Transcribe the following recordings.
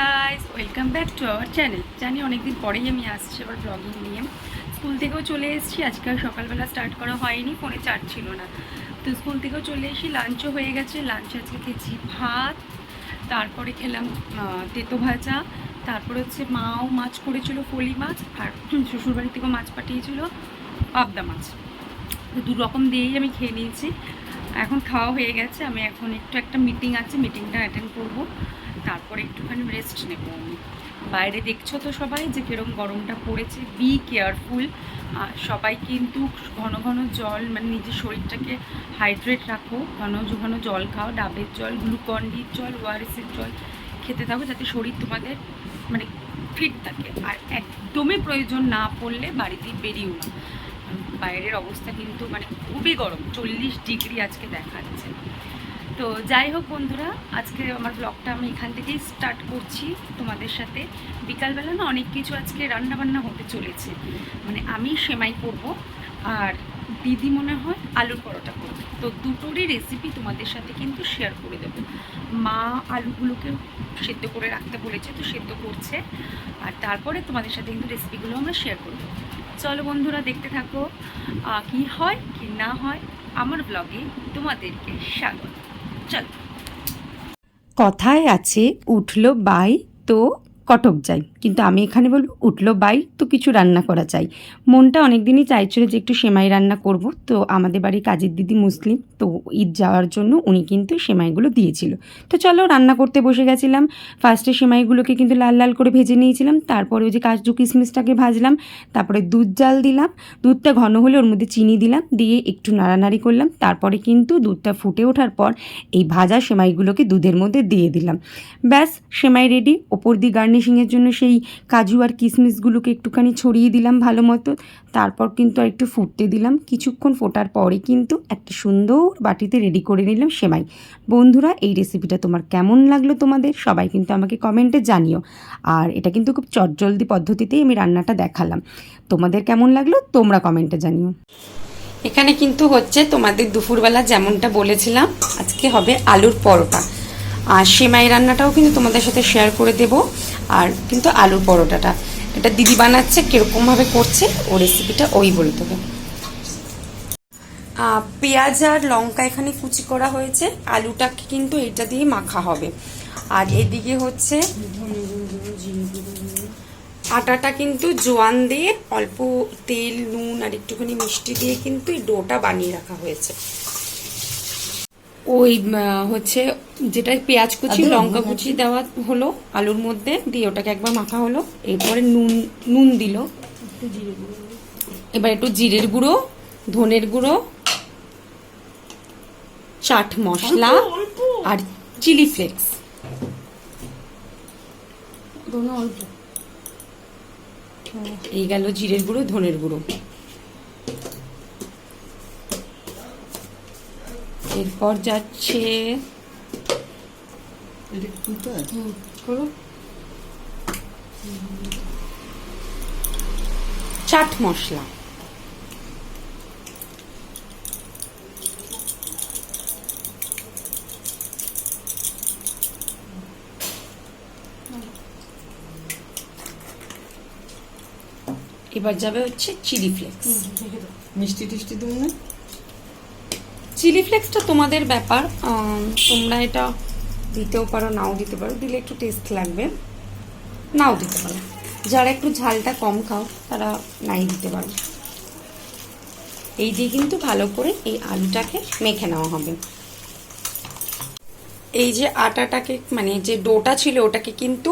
Guys, welcome back to our channel. জানি অনেকদিন পরেই আমি আসছি আবার ব্লগিং নিয়ে। স্কুল থেকেও চলে এসেছি। আজকে আর সকালবেলা স্টার্ট করা হয়নি, ফোনে চার্জ ছিল না। তো স্কুল থেকেও চলে এসেছি, লাঞ্চও হয়ে গেছে। লাঞ্চে আজকে খেয়েছি ভাত, তারপরে খেলাম তেতো ভাজা, তারপরে হচ্ছে মাও মাছ করেছিল, ফলি মাছ, আর শ্বশুরবাড়ি থেকেও মাছ পাঠিয়েছিল, পাবদা মাছ। তো দু রকম দিয়েই আমি খেয়ে নিয়েছি। এখন খাওয়া হয়ে গেছে। আমি এখন একটা মিটিং আছে, মিটিংটা অ্যাটেন্ড করব, তারপরে একটুখানি রেস্ট নেব আমি। বাইরে দেখছো তো সবাই যে কীরকম গরমটা পড়েছে। Be careful. সবাই কিন্তু ঘন ঘন জল, মানে নিজের শরীরটাকে হাইড্রেট রাখো, ঘন ঘন জল খাও, ডাবের জল, গ্লুকন ডির জল, ওআরএসের জল খেতে থাকো, যাতে শরীর তোমাদের মানে ফিট থাকে। আর একদমই প্রয়োজন না পড়লে বাড়িতে বেরিয়েও না। বাইরের অবস্থা কিন্তু মানে খুবই গরম, 40 ডিগ্রি আজকে দেখাচ্ছে। তো যাই হোক বন্ধুরা, আজকে আমার ব্লগটা আমি এখান থেকেই স্টার্ট করছি তোমাদের সাথে। বিকালবেলা না অনেক কিছু আজকে রান্নাবান্না হতে চলেছে। মানে আমি সেমাই করব, আর দিদি মনে হয় আলুর পরোটা করবে। তো দুটোরই রেসিপি তোমাদের সাথে কিন্তু শেয়ার করে দেবো। মা আলুগুলোকে সেদ্ধ করে রাখতে বলেছে, তো সেদ্ধ করছে, আর তারপরে তোমাদের সাথে কিন্তু রেসিপিগুলো আমরা শেয়ার করবো। চলো বন্ধুরা, দেখতে থাকো কি হয় কি না হয় আমার ব্লগে। তোমাদেরকে স্বাগত। চল। কথায় আছে উঠলো বাই তো কটক যাই, কিন্তু আমি এখানে বলবো উঠলো বাই তো কিছু রান্না করা চাই। মনটা অনেক দিনই চাইছিল যে একটু সেমাই রান্না করব। তো আমাদের বাড়ির কাজের দিদি মুসলিম, তো ঈদ যাওয়ার জন্য উনি কিন্তু সেমাইগুলো দিয়েছিল। তো চলো রান্না করতে বসে গেছিলাম। ফার্স্টে সেমাইগুলোকে কিন্তু লাল লাল করে ভেজে নিয়েছিলাম, তারপরে ওই যে কাজু কিশমিশটাকে ভাজলাম, তারপরে দুধ জাল দিলাম। দুধটা ঘন হলে ওর মধ্যে চিনি দিলাম, দিয়ে একটু নাড়ানাড়ি করলাম। তারপরে কিন্তু দুধটা ফুটে ওঠার পর এই ভাজা সেমাইগুলোকে দুধের মধ্যে দিয়ে দিলাম। ব্যাস, সেমাই রেডি। ওপর দিয়ে গার্নিশিংয়ের জন্য সেই কাজু আর কিশমিশগুলোকে একটুখানি ছড়িয়ে দিলাম ভালো মতো। তারপর কিন্তু আর একটু ফুটতে দিলাম। কিছুক্ষণ ফোটার পরে কিন্তু একটা সুন্দর বাটিতে রেডি করে নিলাম সেমাই। বন্ধুরা, এই রেসিপিটা তোমার কেমন লাগলো তোমাদের সবাই কিন্তু আমাকে কমেন্টে জানিও। আর এটা কিন্তু খুব চটজলদি পদ্ধতিতেই আমি রান্নাটা দেখালাম। তোমাদের কেমন লাগলো তোমরা কমেন্টে জানিও। এখানে কিন্তু হচ্ছে তোমাদের দুপুরবেলা যেমনটা বলেছিলাম, আজকে হবে আলুর পরোটা। আর সেমাই রান্নাটাও কিন্তু তোমাদের সাথে শেয়ার করে দেব। আর কিন্তু আলুর পরোটাটা এটা দিদি বানাচ্ছে, কীরকমভাবে করছে ও রেসিপিটা ওই বলে দেবে। পেঁয়াজ আর লঙ্কা এখানে কুচি করা হয়েছে, আলুটাকে কিন্তু এটা দিয়ে মাখা হবে। আর এদিকে হচ্ছে আটাটা কিন্তু জোয়ান দিয়ে অল্প তেল, নুন আর একটুখানি মিষ্টি দিয়ে কিন্তু এই ডোটা বানিয়ে রাখা হয়েছে। ওই হচ্ছে যেটা পেঁয়াজ কুচি লঙ্কা কুচি দেওয়া হলো আলুর মধ্যে, দিয়ে ওটাকে একবার মাখা হলো। এরপরে নুন নুন দিল, এবার একটু জিরের গুঁড়ো, ধনের গুঁড়ো, চাট মশলা আর চিলি ফ্লেক্স। এই গেল জিরের গুঁড়ো, ধনের গুঁড়ো। এরপর যাচ্ছে চাট মশলা। এবার যাবে হচ্ছে চিলি ফ্লেক্স। মিষ্টি টিষ্টি দেবো না? চিলি ফ্লেক্সটা তোমাদের ব্যাপার, তোমরা এটা দিতেও পারো, নাও দিতে পারো। দিলে একটু টেস্ট লাগবে, নাও দিতে পারো। যারা একটু ঝালটা কম খাও তারা নাই দিতে পারো। এই দিয়ে কিন্তু ভালো করে এই আলুটাকে মেখে নেওয়া হবে। এই যে আটাটাকে, মানে যে ডোটা ছিল ওটাকে কিন্তু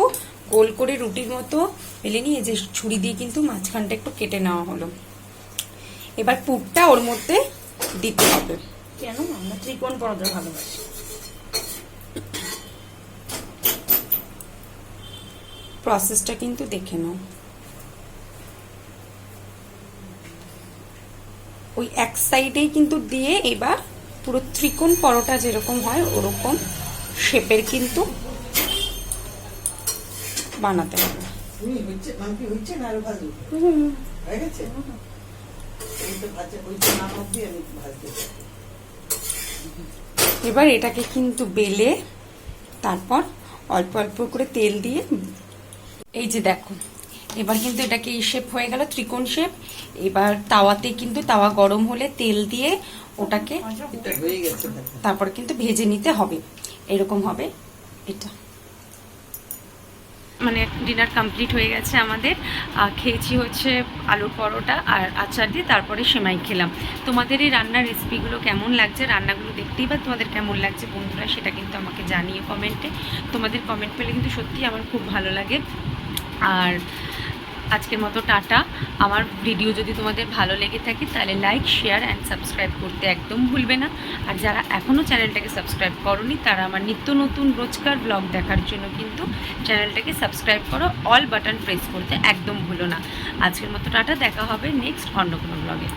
গোল করে রুটির মতো বেলে নিয়ে যে ছুরি দিয়ে কিন্তু মাঝখানটা একটু কেটে নেওয়া হলো। এবার পুরটা ওর মধ্যে দিতে হবে। কেন আমরা ত্রিকোণ পরোটা ভালোবাসি। প্রসেসটা কিন্তু দেখে নাও। ওই এক সাইডেই কিন্তু দিয়ে এবার পুরো ত্রিকোণ পরোটা যেরকম হয় ওরকম শেপের কিন্তু বানাতে হবে। এবার এটাকে কিন্তু বেলে তারপর অল্প অল্প করে তেল দিয়ে, এই যে দেখো এবার কিন্তু এটাকে এই শেপ হয়ে গেল, ত্রিকোণ শেপ। এবার তাওয়াতে কিন্তু তাওয়া গরম হলে তেল দিয়ে ওটাকে এটা হয়ে গেছে। তারপর কিন্তু ভেজে নিতে হবে, এরকম হবে এটা। মানে ডিনার কমপ্লিট হয়ে গেছে আমাদের। খেয়েছি হচ্ছে আলুর পরোটা আর আচার দিয়ে, তারপরে সেমাই খেলাম। তোমাদের এই রান্নার রেসিপিগুলো কেমন লাগছে, রান্নাগুলো দেখতেই বা তোমাদের কেমন লাগছে বন্ধুরা, সেটা কিন্তু আমাকে জানিয়ে কমেন্টে। তোমাদের কমেন্ট পেলে কিন্তু সত্যিই আমার খুব ভালো লাগে। আর আজকের মতো টাটা। আমার ভিডিও যদি তোমাদের ভালো লেগে থাকে তাহলে লাইক, শেয়ার অ্যান্ড সাবস্ক্রাইব করতে একদম ভুলবে না। আর যারা এখনও চ্যানেলটাকে সাবস্ক্রাইব করোনি তারা আমার নিত্য নতুন রোজকার ব্লগ দেখার জন্য কিন্তু চ্যানেলটাকে সাবস্ক্রাইব করো, অল বাটন প্রেস করতে একদম ভুলো না। আজকের মতো টাটা, দেখা হবে নেক্সট অন্য কোনো ব্লগে।